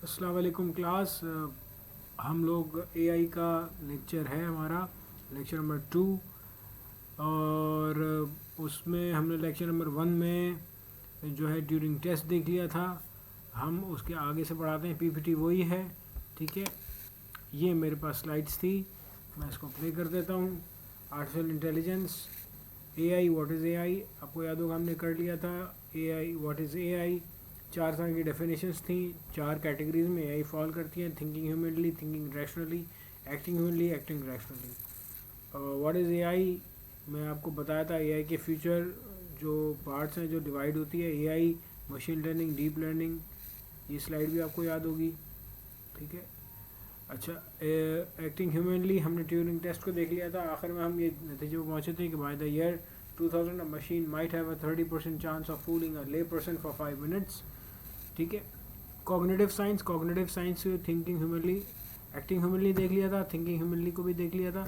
अस्सलाम वालेकुम क्लास। हम लोग एआई का लेक्चर है हमारा, लेक्चर नंबर 2। और उसमें हमने लेक्चर नंबर 1 में जो है ड्यूरिंग टेस्ट देख लिया था। हम उसके आगे से पढ़ाते हैं, पीपीटी वही है। ठीक है, ये मेरे पास स्लाइड्स थी, मैं इसको प्ले कर देता हूँ। Artificial intelligence, AI, what is AI, आपको याद होगा हमने कर लिया था। एआई, व्हाट इज़ एआई, 4 तरह की डेफिनेशंस थी। 4 कैटेगरीज में एआई फॉल करती हैं: thinking humanly, thinking rationally, acting humanly, acting rationally. What is AI, मैं आपको बताया था एआई के फ्यूचर जो पार्ट्स हैं, जो डिवाइड होती है AI, machine learning, deep learning. ये स्लाइड भी आपको याद होगी। ठीक है, अच्छा, एक्टिंग ह्यूमनली हमने ट्यूरिंग टेस्ट को देख लिया था। आखिर में हम ये नतीजे पर पहुंचे थे कि by the year 2000 a machine might have a 30% chance of fooling a lay person for 5 minutes. ठीक है, cognitive science, cognitive science thinking humanly, acting humanly देख लिया था, थिंकिंग ह्यूमनली को भी देख लिया था।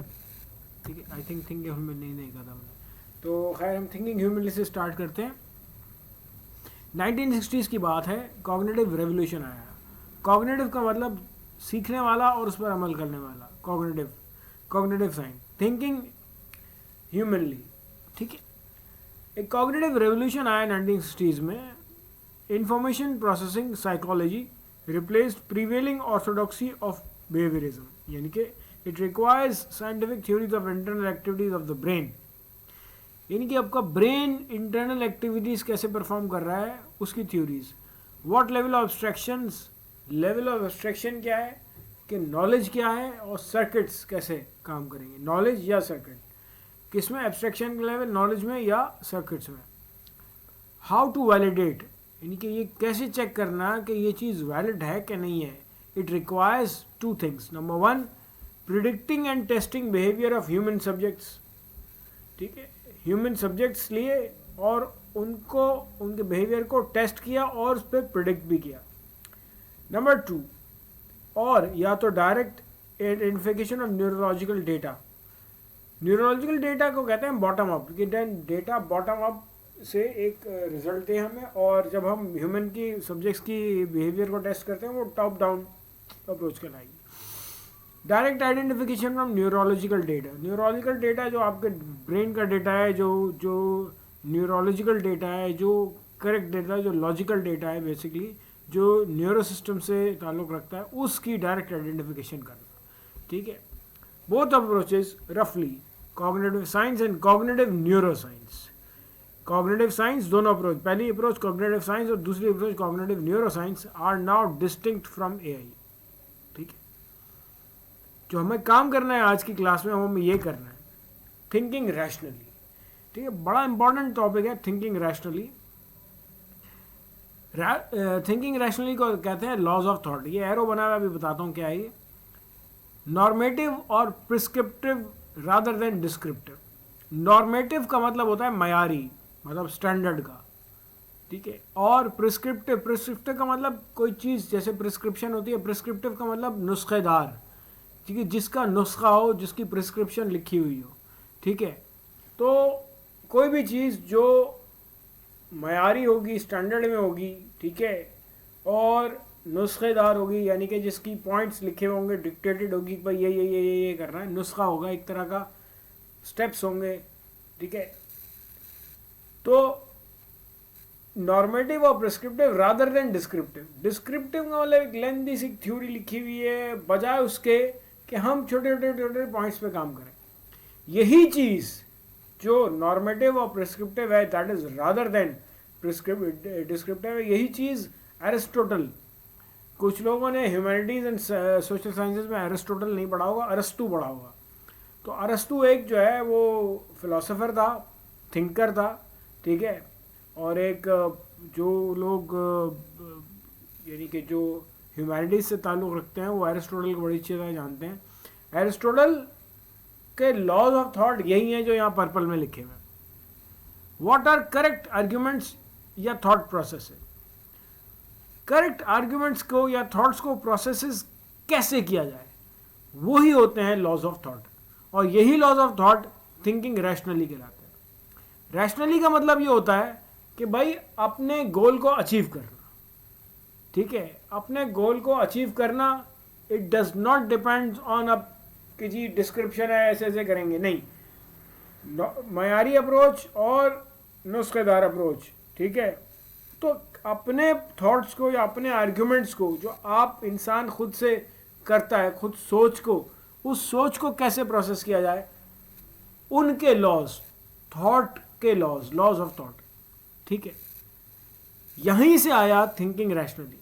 ठीक है, आई थिंक थिंकिंग ह्यूमनली नहीं देखा था हमने। तो खैर हम थिंकिंग ह्यूमनली से स्टार्ट करते हैं। 1960s की बात है, कॉग्निटिव रेवोल्यूशन आया। कॉग्निटिव का मतलब सीखने वाला और उस पर अमल करने वाला, cognitive, cognitive science, thinking humanly. ठीक है, एक कॉग्निटिव रेवोल्यूशन आया 1960s में। Information processing psychology replaced prevailing orthodoxy of behaviourism, यानी कि it requires scientific theories of internal activities of the brain. यानी कि आपका ब्रेन इंटरनल एक्टिविटीज कैसे परफॉर्म कर रहा है, उसकी theories. What level of abstractions, level of abstraction क्या है, कि नॉलेज क्या है, और सर्किट्स कैसे काम करेंगे, नॉलेज या सर्किट, किस में एब्स्ट्रैक्शन लेवल, नॉलेज में या सर्किट्स में। हाउ टू वैलिडेट, यानी कि ये कैसे चेक करना कि ये चीज़ वैलिड है कि नहीं है। It requires 2 things. Number 1, predicting and testing behaviour of human subjects. ठीक है, ह्यूमन सब्जेक्ट्स लिए और उनको, उनके बिहेवियर को टेस्ट किया और उस पर प्रिडिक्ट भी किया। नंबर 2, और या तो direct identification of neurological data. Neurological data को कहते हैं बॉटम अप, कि डेटा बॉटम अप से एक रिजल्ट दे हमें, और जब हम ह्यूमन की सब्जेक्ट्स की बिहेवियर को टेस्ट करते हैं वो टॉप डाउन अप्रोच कहलाएगी। Direct identification from neurological data, neurological data जो आपके ब्रेन का डेटा है, जो न्यूरोलॉजिकल डेटा है, जो करेक्ट डेटा है, जो लॉजिकल डेटा है, बेसिकली जो न्यूरो सिस्टम से ताल्लुक़ रखता है, उसकी डायरेक्ट आइडेंटिफिकेशन करना। ठीक है, बोथ अप्रोचेज रफली, cognitive science and cognitive neuroscience. Cognitive science, दोनों अप्रोच, पहली अप्रोच कॉग्निटिव साइंस और दूसरी approach cognitive neuroscience, are now distinct from AI. ठीक है, जो हमें काम करना है आज की क्लास में, हमें ये करना है थिंकिंग रैशनली। ठीक है, बड़ा इंपॉर्टेंट टॉपिक है थिंकिंग रैशनली। थिंकिंग रैशनली को कहते हैं लॉज ऑफ थॉट। ये एरो बना हुआ, अभी बताता हूँ क्या है ये। नॉर्मेटिव और prescriptive rather than descriptive. Normative का मतलब होता है मयारी, मतलब स्टैंडर्ड का। ठीक है, और प्रिस्क्रिप्टिव, प्रिस्क्रिप्टिव का मतलब कोई चीज़, जैसे प्रिस्क्रिप्शन होती है, प्रिस्क्रिप्टिव का मतलब नुस्खेदार। ठीक है, जिसका नुस्खा हो, जिसकी प्रिस्क्रिप्शन लिखी हुई हो। ठीक है, तो कोई भी चीज़ जो मयारी होगी, स्टैंडर्ड में होगी, ठीक है, और नुस्खेदार होगी, यानी कि जिसकी पॉइंट्स लिखे होंगे, डिक्टेटेड होगी, भाई ये करना है, नुस्खा होगा, एक तरह का स्टेप्स होंगे। ठीक है, तो नॉर्मेटिव और prescriptive rather than descriptive. Descriptive का मतलब एक लेंथी सी थ्योरी लिखी हुई है, बजाय उसके कि हम छोटे छोटे छोटे पॉइंट्स पे काम करें। यही चीज़ जो नॉर्मेटिव और प्रिस्क्रिप्टिव है, that is rather than descriptive है। यही चीज़ एरिस्टोटल, कुछ लोगों ने ह्यूमैनिटीज़ एंड सोशल साइंसेज में एरिस्टोटल नहीं पढ़ा होगा, अरस्तु पढ़ा होगा। तो अरस्तु एक जो है वो फिलोसोफर था, थिंकर था। ठीक है, और एक जो लोग यानी कि जो ह्यूमैनिटीज़ से ताल्लुक़ रखते हैं, वो एरिस्टोटल को बड़ी अच्छी तरह जानते हैं। एरिस्टोटल के लॉज ऑफ थॉट यही हैं जो यहाँ पर्पल में लिखे हुए हैं। व्हाट आर करेक्ट आर्ग्यूमेंट्स या थॉट प्रोसेस है। करेक्ट आर्ग्यूमेंट्स को या थॉट्स को प्रोसेसेस कैसे किया जाए, वही होते हैं लॉज ऑफ थॉट। और यही laws of thought thinking rationally कहलाते हैं। रैशनली का मतलब ये होता है कि भाई अपने गोल को अचीव करना। ठीक है, अपने गोल को अचीव करना it does not depend on अब कि जी डिस्क्रिप्शन है ऐसे ऐसे करेंगे, नहीं, मयारी अप्रोच और नुस्खेदार अप्रोच, ठीक है। तो अपने थॉट्स को या अपने आर्ग्यूमेंट्स को जो आप इंसान खुद से करता है, खुद सोच को, उस सोच को कैसे प्रोसेस किया जाए, उनके लॉज, थॉट के लॉज, लॉज ऑफ थॉट, ठीक है, यहीं से आया thinking rationally.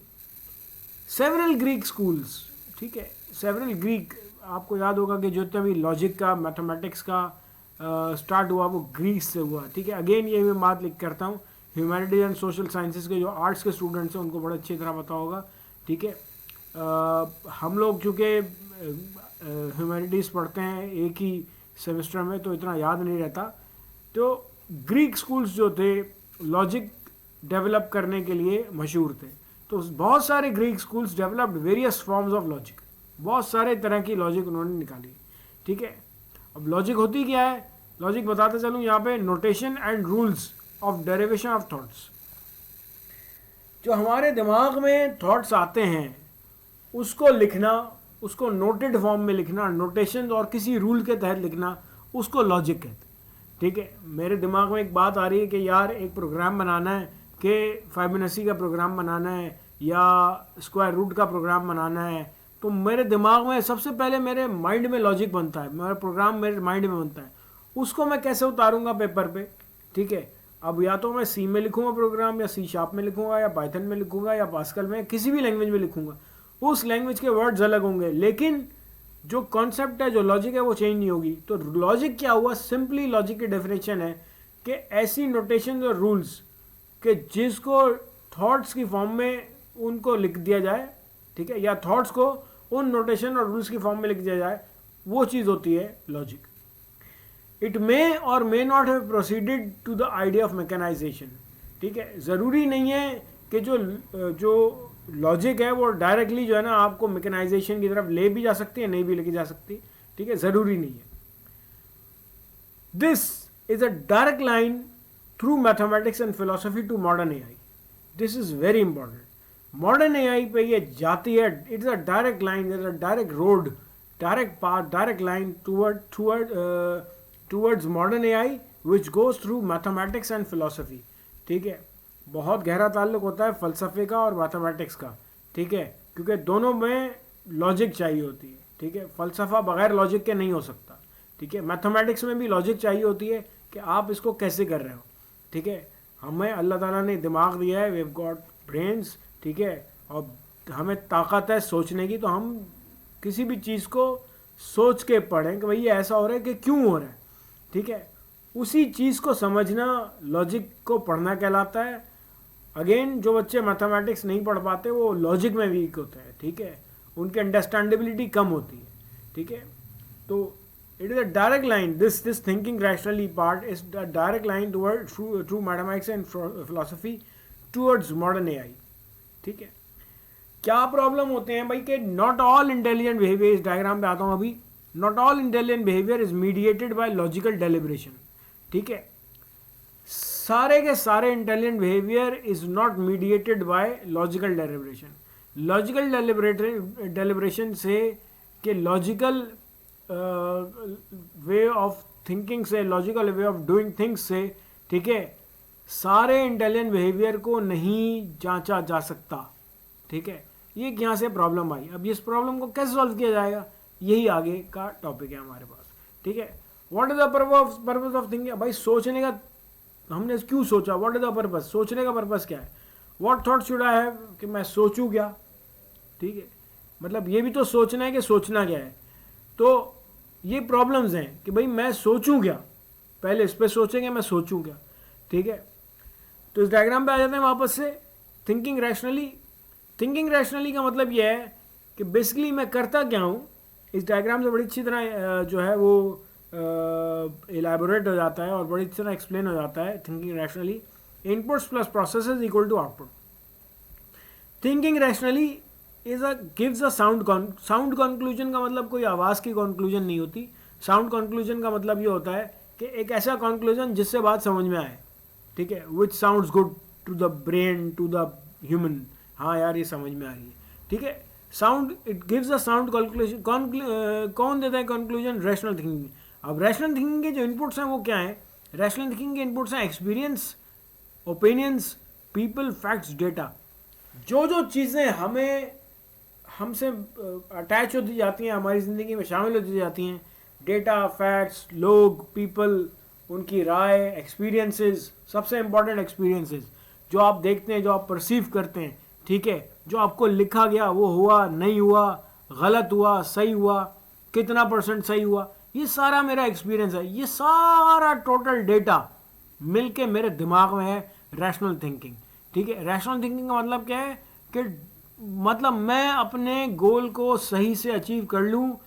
Several Greek schools, ठीक है, सेवरल ग्रीक, आपको याद होगा कि जितना भी लॉजिक का, मैथमेटिक्स का स्टार्ट हुआ वो ग्रीक से हुआ, ठीक है। अगेन ये मैं बात लिख करता हूँ, ह्यूमैनिटीज एंड सोशल साइंसेज के जो आर्ट्स के स्टूडेंट्स हैं उनको बड़ा अच्छी तरह पता होगा, ठीक है। हम लोग चूँकि ह्यूमैनिटीज़ पढ़ते हैं एक ही सेमेस्टर में तो इतना याद नहीं रहता, तो ग्रीक स्कूल्स जो थे लॉजिक डेवलप करने के लिए मशहूर थे। तो बहुत सारे Greek schools developed various forms of logic, बहुत सारे तरह की लॉजिक उन्होंने निकाली, ठीक है। अब लॉजिक होती क्या है, लॉजिक बताते चलूँ यहाँ पे, notation and rules of derivation of thoughts. जो हमारे दिमाग में थॉट्स आते हैं उसको लिखना, उसको नोटेड फॉर्म में लिखना, नोटेशन और किसी रूल के तहत लिखना, उसको लॉजिक कहते हैं, ठीक है। मेरे दिमाग में एक बात आ रही है कि यार एक प्रोग्राम बनाना है, कि फाइबोनाची का प्रोग्राम बनाना है या स्क्वायर रूट का प्रोग्राम बनाना है, तो मेरे दिमाग में सबसे पहले मेरे माइंड में लॉजिक बनता है, मेरा प्रोग्राम मेरे माइंड में बनता है, उसको मैं कैसे उतारूंगा पेपर पे, ठीक है। अब या तो मैं सी में लिखूंगा प्रोग्राम, या सी शार्प में लिखूंगा, या पाइथन में लिखूंगा, या पास्कल में, किसी भी लैंग्वेज में लिखूंगा, उस लैंग्वेज के वर्ड्स अलग होंगे, लेकिन जो कॉन्सेप्ट है, जो लॉजिक है, वो चेंज नहीं होगी। तो लॉजिक क्या हुआ, सिंपली लॉजिक की डेफिनेशन है कि ऐसी नोटेशन और रूल्स कि जिसको थॉट्स की फॉर्म में उनको लिख दिया जाए, ठीक है, या थॉट्स को उन नोटेशन और रूल्स की फॉर्म में लिख दिया जाए, वो चीज़ होती है logic. It may or may not have proceeded to the idea of mechanisation, ठीक है। ज़रूरी नहीं है कि जो लॉजिक है वो डायरेक्टली जो है ना आपको मैकेनाइजेशन की तरफ ले भी जा सकती है, नहीं भी लेके जा सकती, ठीक है, ज़रूरी नहीं है। This is a direct line through mathematics and philosophy to modern AI. This is very important. Modern AI पे ये जाती है, it's a direct line, it's a direct road, direct path, direct line towards modern AI which goes through mathematics and philosophy, ठीक है। बहुत गहरा ताल्लुक होता है फ़लसफ़े का और मैथमेटिक्स का, ठीक है, क्योंकि दोनों में लॉजिक चाहिए होती है, ठीक है। फ़लसफ़ा बगैर लॉजिक के नहीं हो सकता, ठीक है। मैथमेटिक्स में भी लॉजिक चाहिए होती है कि आप इसको कैसे कर रहे हो, ठीक है। हमें अल्लाह ताला ने दिमाग दिया है, वी हैव गॉट ब्रेन्स, ठीक है, और हमें ताकत है सोचने की, तो हम किसी भी चीज़ को सोच के पढ़ें कि भाई ये ऐसा हो रहा है कि क्यों हो रहा है, ठीक है। उसी चीज़ को समझना लॉजिक को पढ़ना कहलाता है। अगेन जो बच्चे मैथमेटिक्स नहीं पढ़ पाते वो लॉजिक में वीक होते हैं, ठीक है, उनकी अंडरस्टैंडेबिलिटी कम होती है, ठीक है। तो it is a direct line, this thinking rationally part is the direct line toward through mathematics and philosophy towards modern AI, ठीक है। क्या प्रॉब्लम होते हैं भाई कि नॉट ऑल इंटेलिजेंट बिहेवियर, इस डायग्राम पे आता हूँ अभी, not all intelligent behaviour is mediated by logical deliberation, ठीक है। सारे के सारे intelligent behaviour is not mediated by logical deliberation. Logical deliberation से कि लॉजिकल वे ऑफ थिंकिंग से, logical way of doing things से, ठीक है, सारे इंटेलिजेंट बिहेवियर को नहीं जांचा जा सकता, ठीक है। ये यहाँ से प्रॉब्लम आई। अब इस प्रॉब्लम को कैसे सॉल्व किया जाएगा, यही आगे का टॉपिक है हमारे पास, ठीक है। What is the purpose of thinking, भाई सोचने का हमने क्यों सोचा, व्हाट इज द पर्पस, सोचने का पर्पस क्या है, what thought should I have, कि मैं सोचूं क्या, ठीक है। मतलब ये भी तो सोचना है कि सोचना क्या है। तो ये प्रॉब्लम्स हैं कि भाई मैं सोचूं क्या, पहले इस पर सोचेंगे मैं सोचूं क्या, ठीक है। तो इस डायग्राम पे आ जाते हैं वापस से। थिंकिंग रैशनली, थिंकिंग रैशनली का मतलब ये है कि बेसिकली मैं करता क्या हूँ, इस डायग्राम से बड़ी अच्छी तरह जो है वो एलैबोरेट हो जाता है और बड़ी अच्छी तरह एक्सप्लेन हो जाता है। Thinking rationally, inputs plus processes equal to output. Thinking rationally is a gives a sound conclusion का मतलब कोई आवाज़ की कंक्लूजन नहीं होती। साउंड कंक्लूजन का मतलब ये होता है कि एक ऐसा कंक्लूजन जिससे बात समझ में आए, ठीक है, which sounds good to the brain, to the human हाँ यार ये समझ में आ रही है, ठीक है। Sound, it gives a sound calculation, कौन देता है कंक्लूजन? Rational thinking. अब रैशनल थिंकिंग के जो इनपुट्स हैं वो क्या हैं? रैशनल थिंकिंग के इनपुट्स हैं experience, opinions, people, facts, data. जो जो चीज़ें हमें हमसे अटैच होती जाती हैं, हमारी ज़िंदगी में शामिल होती जाती हैं, डेटा, फैक्ट्स, लोग, पीपल, उनकी राय, एक्सपीरियंसेस, सबसे इम्पॉर्टेंट एक्सपीरियंसेस, जो आप देखते हैं, जो आप परसीव करते हैं, ठीक है, जो आपको लिखा गया वो हुआ, नहीं हुआ, गलत हुआ, सही हुआ, कितना % सही हुआ, ये सारा मेरा एक्सपीरियंस है। ये सारा टोटल डेटा मिलके मेरे दिमाग में है रैशनल थिंकिंग, ठीक है। रैशनल थिंकिंग का मतलब क्या है कि मतलब मैं अपने गोल को सही से अचीव कर लूँ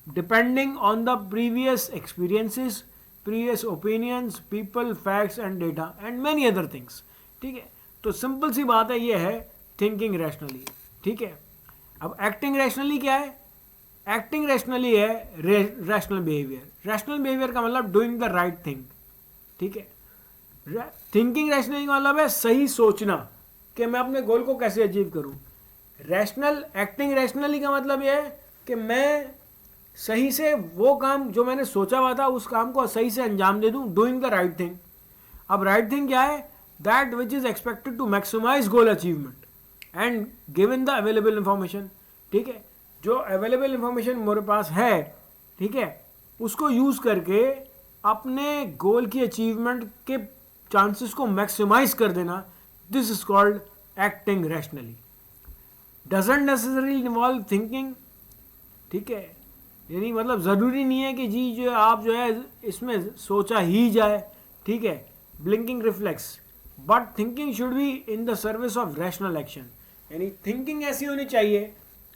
depending on the previous experiences, previous opinions, people, facts and data and many other things, ठीक है। तो सिंपल सी बात है, ये है थिंकिंग रैशनली, ठीक है। अब एक्टिंग रैशनली क्या है? एक्टिंग रैशनली है रैशनल बिहेवियर। रैशनल बिहेवियर का मतलब डूइंग द राइट थिंग, ठीक है। थिंकिंग रैशनली का मतलब है सही सोचना कि मैं अपने गोल को कैसे अचीव करूं। रैशनल, एक्टिंग रैशनली का मतलब यह है कि मैं सही से वो काम जो मैंने सोचा हुआ था उस काम को सही से अंजाम दे दूं, डूइंग द राइट थिंग। अब राइट थिंग क्या है? That which is expected to maximise goal achievement and given the available information, ठीक है। जो अवेलेबल इंफॉर्मेशन मेरे पास है, ठीक है, उसको यूज करके अपने गोल की अचीवमेंट के चांसेस को मैक्सिमाइज कर देना, this is called acting rationally. Doesn't necessarily involve thinking, ठीक है। यानी मतलब ज़रूरी नहीं है कि जी जो आप जो है इसमें सोचा ही जाए, ठीक है, blinking reflex, but thinking should be in the service of rational action. यानी थिंकिंग ऐसी होनी चाहिए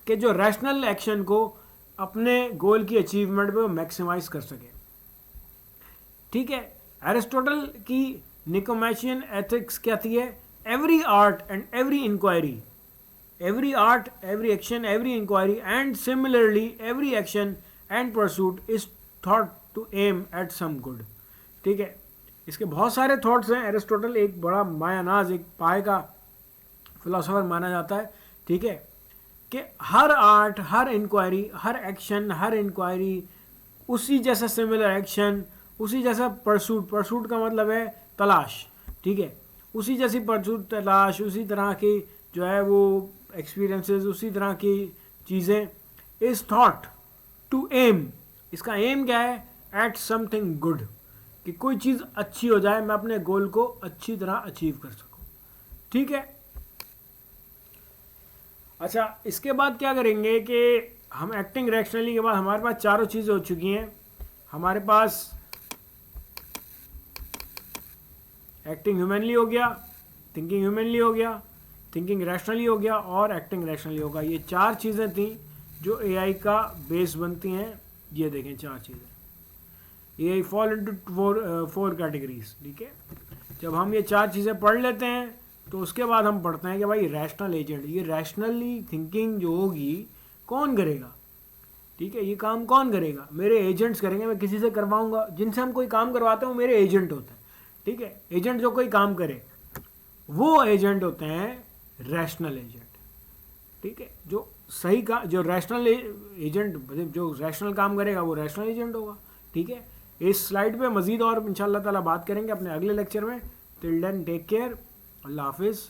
कि जो रैशनल एक्शन को अपने गोल की अचीवमेंट पे मैक्सिमाइज कर सके, ठीक है। एरिस्टोटल की निकोमैचियन एथिक्स क्या थी है? Every art and every inquiry, every art, every action, every inquiry, and similarly every action and pursuit is thought to aim at some good, ठीक है। इसके बहुत सारे थॉट्स हैं। एरिस्टोटल एक बड़ा मायानाज, एक पाए का फिलोसोफर माना जाता है, ठीक है, कि हर आर्ट, हर इंक्वायरी, हर एक्शन, हर इंक्वायरी, उसी जैसा सिमिलर एक्शन, उसी जैसा परसूट, परसूट का मतलब है तलाश, ठीक है, उसी जैसी परसूट, तलाश, उसी तरह की जो है वो एक्सपीरियंसेस, उसी तरह की चीज़ें, इज थॉट टू एम, इसका एम क्या है? एट समथिंग गुड, कि कोई चीज़ अच्छी हो जाए, मैं अपने गोल को अच्छी तरह अचीव कर सकूं, ठीक है। अच्छा, इसके बाद क्या करेंगे कि हम एक्टिंग रैशनली के बाद हमारे पास चारों चीज़ें हो चुकी हैं। हमारे पास एक्टिंग ह्यूमनली हो गया, थिंकिंग ह्यूमनली हो गया, थिंकिंग रैशनली हो गया और एक्टिंग रैशनली होगा। ये चार चीज़ें थी जो एआई का बेस बनती हैं। ये देखें चार चीज़ें, AI fall into four categories, ठीक है। जब हम ये चार चीज़ें पढ़ लेते हैं तो उसके बाद हम पढ़ते हैं कि भाई रैशनल एजेंट, ये रैशनली थिंकिंग जो होगी कौन करेगा, ठीक है, ये काम कौन करेगा? मेरे एजेंट्स करेंगे, मैं किसी से करवाऊंगा। जिनसे हम कोई काम करवाते हैं वो मेरे एजेंट होते हैं, ठीक है। एजेंट जो कोई काम करे वो एजेंट होते हैं रैशनल एजेंट, ठीक है। जो सही का, जो रैशनल एजेंट, जो रैशनल काम करेगा वो रैशनल एजेंट होगा, ठीक है। इस स्लाइड पे मजीद और इंशाल्लाह ताला बात करेंगे अपने अगले लेक्चर में। टिल देन टेक केयर, अल्लाह हाफिज़।